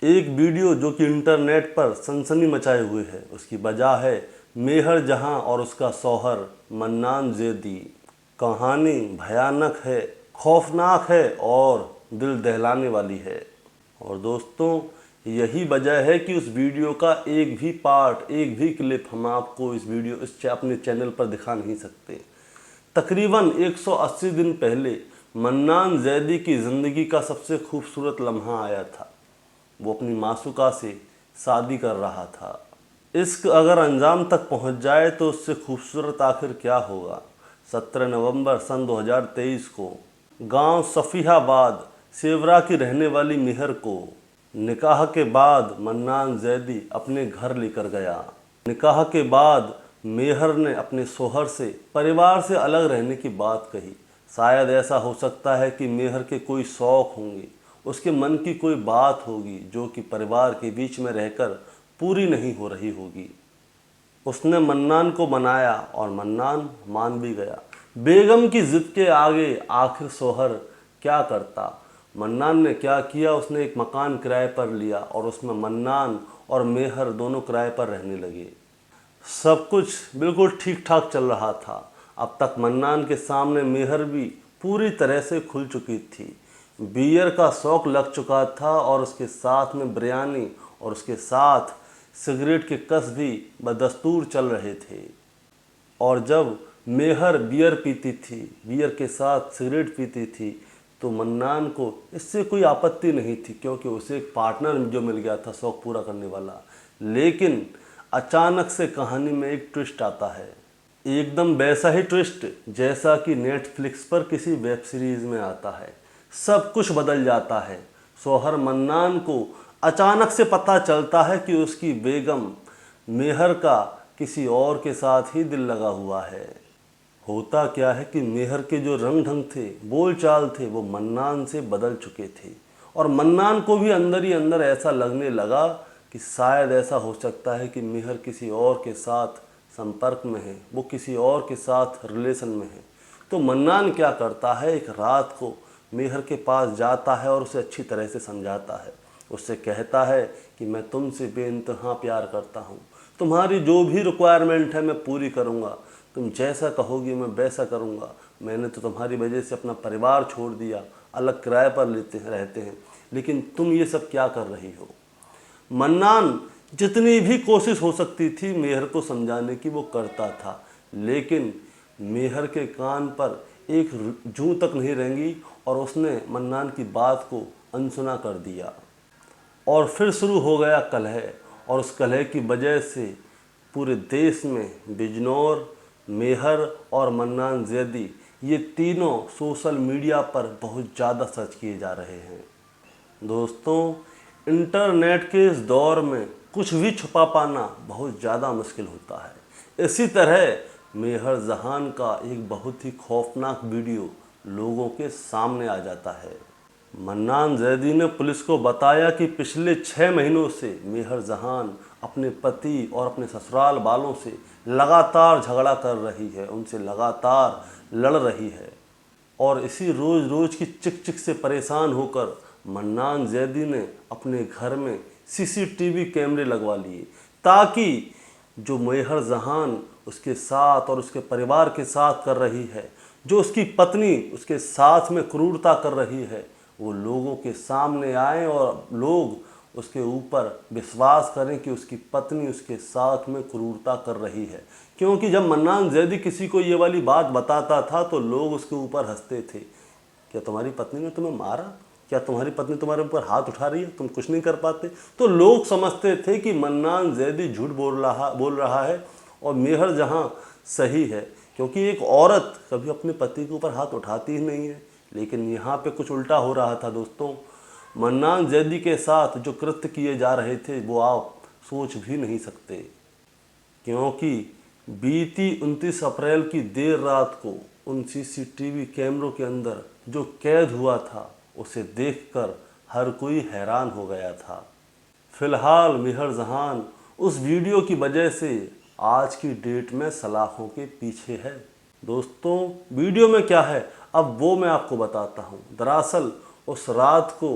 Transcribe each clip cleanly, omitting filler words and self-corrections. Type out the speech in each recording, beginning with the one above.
एक वीडियो जो कि इंटरनेट पर सनसनी मचाए हुए है, उसकी वजह है मेहर जहां और उसका शौहर मन्नान ज़ैदी। कहानी भयानक है, खौफनाक है और दिल दहलाने वाली है। और दोस्तों, यही वजह है कि उस वीडियो का एक भी पार्ट, एक भी क्लिप हम आपको इस अपने चैनल पर दिखा नहीं सकते। तकरीबन 180 दिन पहले मन्नान ज़ैदी की ज़िंदगी का सबसे खूबसूरत लम्हा आया था। वो अपनी मासूका से शादी कर रहा था। इश्क अगर अंजाम तक पहुंच जाए तो उससे खूबसूरत आखिर क्या होगा। 17 नवंबर सन 2023 को गांव सफिहाबाद सेवरा की रहने वाली मेहर को निकाह के बाद मन्नान ज़ैदी अपने घर लेकर गया। निकाह के बाद मेहर ने अपने शोहर से परिवार से अलग रहने की बात कही। शायद ऐसा हो सकता है कि मेहर के कोई शौक़ होंगे, उसके मन की कोई बात होगी जो कि परिवार के बीच में रहकर पूरी नहीं हो रही होगी। उसने मन्नान को मनाया और मन्नान मान भी गया। बेगम की ज़िद के आगे आखिर शोहर क्या करता। मन्नान ने क्या किया, उसने एक मकान किराए पर लिया और उसमें मन्नान और मेहर दोनों किराए पर रहने लगे। सब कुछ बिल्कुल ठीक ठाक चल रहा था। अब तक मन्नान के सामने मेहर भी पूरी तरह से खुल चुकी थी। बियर का शौक लग चुका था और उसके साथ में बिरयानी और उसके साथ सिगरेट के कस भी बदस्तूर चल रहे थे। और जब मेहर बियर पीती थी, बियर के साथ सिगरेट पीती थी, तो मन्नान को इससे कोई आपत्ति नहीं थी, क्योंकि उसे एक पार्टनर जो मिल गया था शौक पूरा करने वाला। लेकिन अचानक से कहानी में एक ट्विस्ट आता है, एकदम वैसा ही ट्विस्ट जैसा कि नेटफ्लिक्स पर किसी वेब सीरीज़ में आता है। सब कुछ बदल जाता है। शौहर मन्नान को अचानक से पता चलता है कि उसकी बेगम मेहर का किसी और के साथ ही दिल लगा हुआ है। होता क्या है कि मेहर के जो रंग ढंग थे, बोल चाल थे, वो मन्नान से बदल चुके थे और मन्नान को भी अंदर ही अंदर ऐसा लगने लगा कि शायद ऐसा हो सकता है कि मेहर किसी और के साथ संपर्क में है, वो किसी और के साथ रिलेशन में है। तो मन्नान क्या करता है, एक रात को मेहर के पास जाता है और उसे अच्छी तरह से समझाता है। उससे कहता है कि मैं तुमसे बेइंतहा प्यार करता हूँ, तुम्हारी जो भी रिक्वायरमेंट है मैं पूरी करूँगा, तुम जैसा कहोगी मैं वैसा करूँगा। मैंने तो तुम्हारी वजह से अपना परिवार छोड़ दिया, अलग किराए पर रहते हैं, लेकिन तुम ये सब क्या कर रही हो। मन्नान जितनी भी कोशिश हो सकती थी मेहर को समझाने की वो करता था, लेकिन मेहर के कान पर एक जूं तक नहीं रेंगी और उसने मन्नान की बात को अनसुना कर दिया। और फिर शुरू हो गया कलह, और उस कलह की वजह से पूरे देश में बिजनौर, मेहर और मन्नान ज़ैदी ये तीनों सोशल मीडिया पर बहुत ज़्यादा सर्च किए जा रहे हैं। दोस्तों, इंटरनेट के इस दौर में कुछ भी छुपा पाना बहुत ज़्यादा मुश्किल होता है। इसी तरह मेहर जहान का एक बहुत ही खौफनाक वीडियो लोगों के सामने आ जाता है। मन्नान ज़ैदी ने पुलिस को बताया कि पिछले 6 महीनों से मेहर जहान अपने पति और अपने ससुराल वालों से लगातार झगड़ा कर रही है, उनसे लगातार लड़ रही है। और इसी रोज़ रोज़ की चिक चिक से परेशान होकर मन्नान ज़ैदी ने अपने घर में सीसीटीवी कैमरे लगवा लिए, ताकि जो मेहर जहान उसके साथ और उसके परिवार के साथ कर रही है, जो उसकी पत्नी उसके साथ में क्रूरता कर रही है, वो लोगों के सामने आए और लोग उसके ऊपर विश्वास करें कि उसकी पत्नी उसके साथ में क्रूरता कर रही है। क्योंकि जब मन्नान ज़ैदी किसी को ये वाली बात बताता था तो लोग उसके ऊपर हंसते थे, क्या तुम्हारी पत्नी ने तुम्हें मारा, क्या तुम्हारी पत्नी तुम्हारे ऊपर हाथ उठा रही है, तुम कुछ नहीं कर पाते। तो लोग समझते थे कि मन्नान ज़ैदी झूठ बोल रहा है और मेहर जहां सही है, क्योंकि एक औरत कभी अपने पति के ऊपर हाथ उठाती ही नहीं है। लेकिन यहाँ पे कुछ उल्टा हो रहा था दोस्तों। मन्नान ज़ैदी के साथ जो कृत्य किए जा रहे थे वो आप सोच भी नहीं सकते, क्योंकि बीती 29 अप्रैल की देर रात को उन सीसीटीवी कैमरों के अंदर जो कैद हुआ था उसे देखकर हर कोई हैरान हो गया था। फिलहाल मेहर जहान उस वीडियो की वजह से आज की डेट में सलाखों के पीछे है। दोस्तों, वीडियो में क्या है अब वो मैं आपको बताता हूँ। दरअसल उस रात को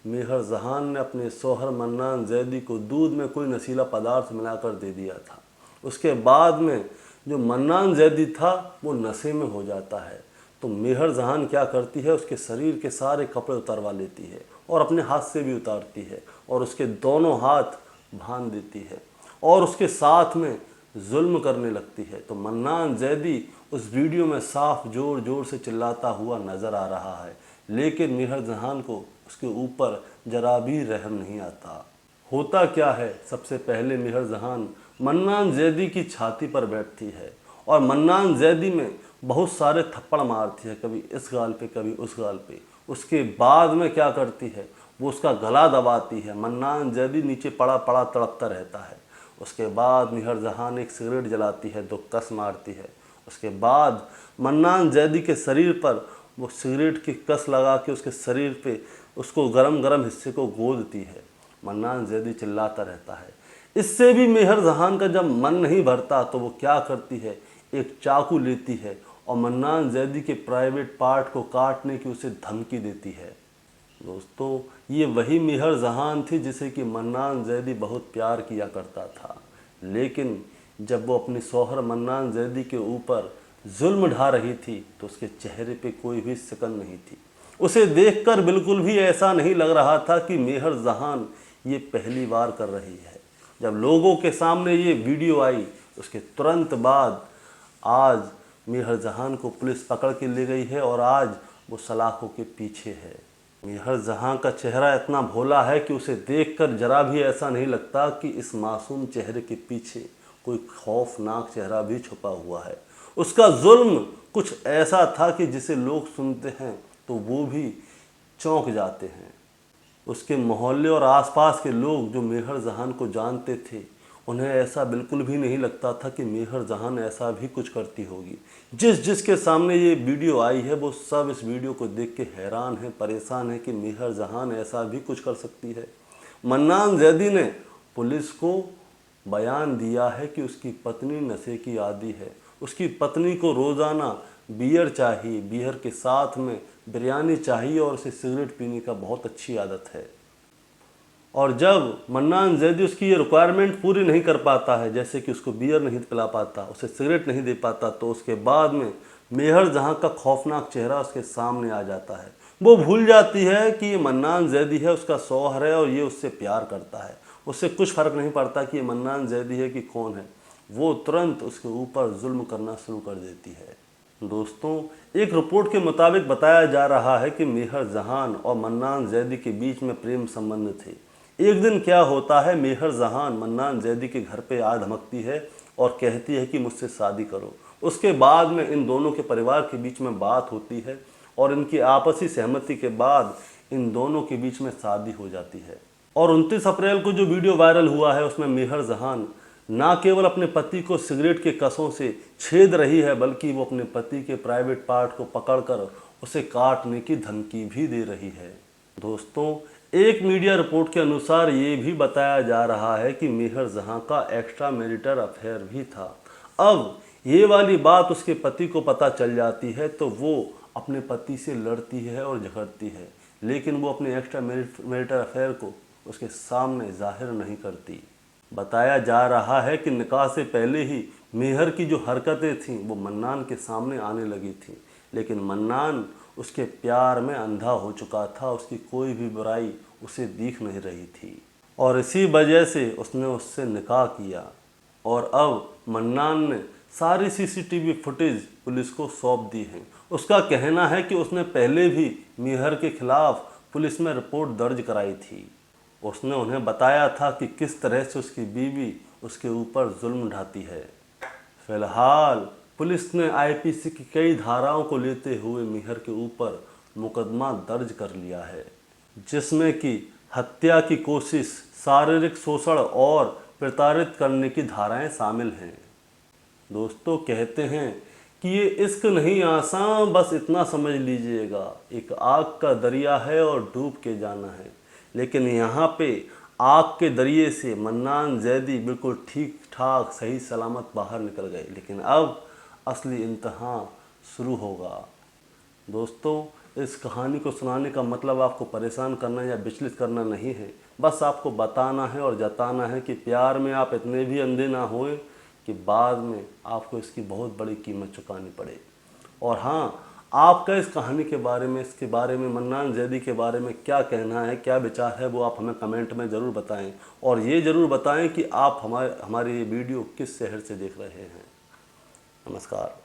मेहर जहान ने अपने शौहर मन्नान जैदी को दूध में कोई नशीला पदार्थ मिलाकर दे दिया था। उसके बाद में जो मन्नान जैदी था वो नशे में हो जाता है। तो मेहर जहान क्या करती है, उसके शरीर के सारे कपड़े उतारवा लेती है और अपने हाथ से भी उतारती है और उसके दोनों हाथ बांध देती है और उसके साथ में जुल्म करने लगती है। तो मन्नान जैदी उस वीडियो में साफ जोर जोर से चिल्लाता हुआ नज़र आ रहा है, लेकिन मेहर जहान को उसके ऊपर जरा भी रहम नहीं आता। होता क्या है, सबसे पहले मेहर जहान मन्नान जैदी की छाती पर बैठती है और मन्नान जैदी में बहुत सारे थप्पड़ मारती है, कभी इस गाल पे कभी उस गाल पे। उसके बाद में क्या करती है, वो उसका गला दबाती है। मन्नान जैदी नीचे पड़ा पड़ा तड़पता रहता है। उसके बाद मेहर जहान एक सिगरेट जलाती है, 2 कस मारती है। उसके बाद मन्नान जैदी के शरीर पर वो सिगरेट की कस लगा के उसके शरीर पे उसको गरम गरम हिस्से को गोदती है। मन्नान जैदी चिल्लाता रहता है। इससे भी मेहर जहान का जब मन नहीं भरता तो वो क्या करती है, एक चाकू लेती है और मन्नान जैदी के प्राइवेट पार्ट को काटने की उसे धमकी देती है। दोस्तों, ये वही मेहर जहान थी जिसे कि मन्नान जैदी बहुत प्यार किया करता था, लेकिन जब वो अपनी शौहर मन्नान जैदी के ऊपर जुल्म ढा रही थी तो उसके चेहरे पे कोई भी सिकन नहीं थी। उसे देखकर बिल्कुल भी ऐसा नहीं लग रहा था कि मेहर जहान ये पहली बार कर रही है। जब लोगों के सामने ये वीडियो आई उसके तुरंत बाद आज मेहर जहान को पुलिस पकड़ के ले गई है और आज वो सलाखों के पीछे है। मेहर जहां का चेहरा इतना भोला है कि उसे देखकर जरा भी ऐसा नहीं लगता कि इस मासूम चेहरे के पीछे कोई खौफनाक चेहरा भी छुपा हुआ है। उसका जुल्म कुछ ऐसा था कि जिसे लोग सुनते हैं तो वो भी चौंक जाते हैं। उसके मोहल्ले और आसपास के लोग जो मेहर जहान को जानते थे, उन्हें ऐसा बिल्कुल भी नहीं लगता था कि मेहर जहान ऐसा भी कुछ करती होगी। जिसके सामने ये वीडियो आई है वो सब इस वीडियो को देख के हैरान हैं, परेशान हैं कि मेहर जहान ऐसा भी कुछ कर सकती है। मन्नान जैदी ने पुलिस को बयान दिया है कि उसकी पत्नी नशे की आदी है। उसकी पत्नी को रोज़ाना बियर चाहिए, बियर के साथ में बिरयानी चाहिए और उसे सिगरेट पीने का बहुत अच्छी आदत है। और जब मन्नान जैदी उसकी ये रिक्वायरमेंट पूरी नहीं कर पाता है, जैसे कि उसको बियर नहीं पिला पाता, उसे सिगरेट नहीं दे पाता, तो उसके बाद में मेहर जहां का खौफनाक चेहरा उसके सामने आ जाता है। वो भूल जाती है कि ये मन्नान जैदी है, उसका शौहर है और ये उससे प्यार करता है। उससे कुछ फ़र्क नहीं पड़ता कि ये मन्नान जैदी है कि कौन है। वो तुरंत उसके ऊपर जुल्म करना शुरू कर देती है। दोस्तों, एक रिपोर्ट के मुताबिक बताया जा रहा है कि मेहर जहान और मन्नान जैदी के बीच में प्रेम संबंध थे। एक दिन क्या होता है, मेहर जहान मन्नान जैदी के घर पे आ धमकती है और कहती है कि मुझसे शादी करो। उसके बाद में इन दोनों के परिवार के बीच में बात होती है और इनकी आपसी सहमति के बाद इन दोनों के बीच में शादी हो जाती है। और 29 अप्रैल को जो वीडियो वायरल हुआ है उसमें मेहर जहान ना केवल अपने पति को सिगरेट के कसों से छेद रही है, बल्कि वो अपने पति के प्राइवेट पार्ट को पकड़कर उसे काटने की धमकी भी दे रही है। दोस्तों, एक मीडिया रिपोर्ट के अनुसार ये भी बताया जा रहा है कि मेहर जहां का एक्स्ट्रा मैरिटल अफेयर भी था। अब ये वाली बात उसके पति को पता चल जाती है तो वो अपने पति से लड़ती है और झगड़ती है, लेकिन वो अपने एक्स्ट्रा मैरिटल अफेयर को उसके सामने जाहिर नहीं करती। बताया जा रहा है कि निकाह से पहले ही मेहर की जो हरकतें थीं वो मन्नान के सामने आने लगी थीं, लेकिन मन्नान उसके प्यार में अंधा हो चुका था। उसकी कोई भी बुराई उसे दिख नहीं रही थी और इसी वजह से उसने उससे निकाह किया। और अब मन्नान ने सारी सीसीटीवी फुटेज पुलिस को सौंप दी है। उसका कहना है कि उसने पहले भी मेहर के खिलाफ पुलिस में रिपोर्ट दर्ज कराई थी। उसने उन्हें बताया था कि किस तरह से उसकी बीवी उसके ऊपर जुल्म ढाती है। फिलहाल पुलिस ने आईपीसी की कई धाराओं को लेते हुए मेहर के ऊपर मुकदमा दर्ज कर लिया है, जिसमें कि हत्या की कोशिश, शारीरिक शोषण और प्रताड़ित करने की धाराएं शामिल हैं। दोस्तों, कहते हैं कि ये इश्क नहीं आसान, बस इतना समझ लीजिएगा, एक आग का दरिया है और डूब के जाना है। लेकिन यहाँ पे आग के दरिए से मन्नान जैदी बिल्कुल ठीक ठाक सही सलामत बाहर निकल गए, लेकिन अब असली इम्तिहान शुरू होगा। दोस्तों, इस कहानी को सुनाने का मतलब आपको परेशान करना या विचलित करना नहीं है, बस आपको बताना है और जताना है कि प्यार में आप इतने भी अंधे ना होए कि बाद में आपको इसकी बहुत बड़ी कीमत चुकानी पड़े। और हाँ, आपका इस कहानी के बारे में, इसके बारे में, मन्नान ज़ैदी के बारे में क्या कहना है, क्या विचार है, वो आप हमें कमेंट में ज़रूर बताएं। और ये ज़रूर बताएं कि आप हमारी ये वीडियो किस शहर से देख रहे हैं। नमस्कार।